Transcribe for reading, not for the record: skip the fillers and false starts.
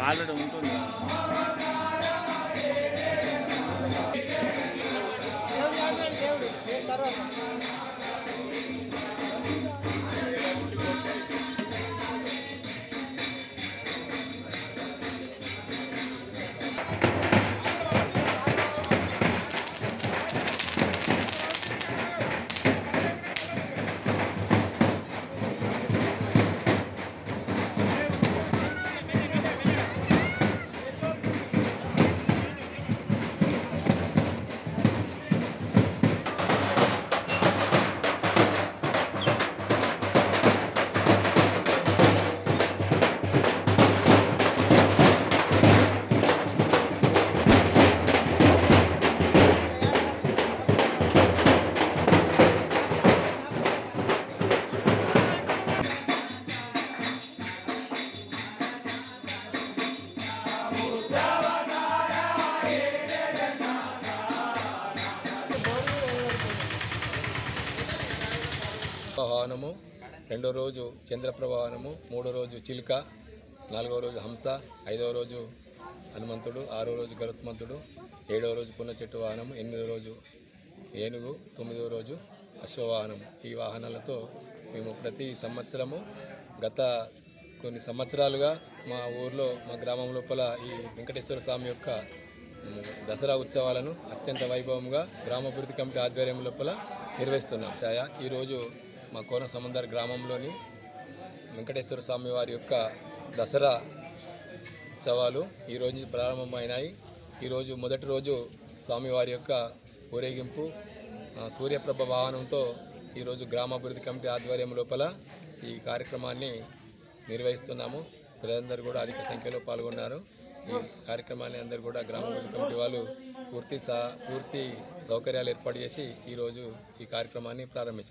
Already ఉంటుంది. వాహనము, రెండో రోజు చంద్రప్రభ వాహనము, మూడో రోజు చిలుక, నాలుగో రోజు హంస, ఐదవ రోజు హనుమంతుడు, ఆరో రోజు గరుత్మంతుడు, ఏడవ రోజు పున్న చెట్టు వాహనం, ఎనిమిదో రోజు ఏనుగు, తొమ్మిదవ రోజు అశ్వవాహనం. ఈ వాహనాలతో మేము ప్రతి సంవత్సరము గత కొన్ని సంవత్సరాలుగా మా ఊర్లో మా గ్రామం లోపల ఈ వెంకటేశ్వర స్వామి యొక్క దసరా ఉత్సవాలను అత్యంత వైభవంగా గ్రామాభివృద్ధి కమిటీ ఆధ్వర్యం లోపల నిర్వహిస్తున్నాం. ఈరోజు మా కోన సముద్ర గ్రామంలోని వెంకటేశ్వర స్వామి వారి యొక్క దసరా ఉత్సవాలు ఈరోజు ప్రారంభమైనాయి. ఈరోజు మొదటి రోజు స్వామివారి యొక్క ఊరేగింపు సూర్యప్రభ వాహనంతో ఈరోజు గ్రామాభివృద్ధి కమిటీ ఆధ్వర్యం లోపల ఈ కార్యక్రమాన్ని నిర్వహిస్తున్నాము. ప్రజలందరూ కూడా అధిక సంఖ్యలో పాల్గొన్నారు. ఈ కార్యక్రమాన్ని అందరూ కూడా గ్రామాభివృద్ధి కమిటీ వాళ్ళు పూర్తి సౌకర్యాలు ఏర్పాటు చేసి ఈరోజు ఈ కార్యక్రమాన్ని ప్రారంభించారు.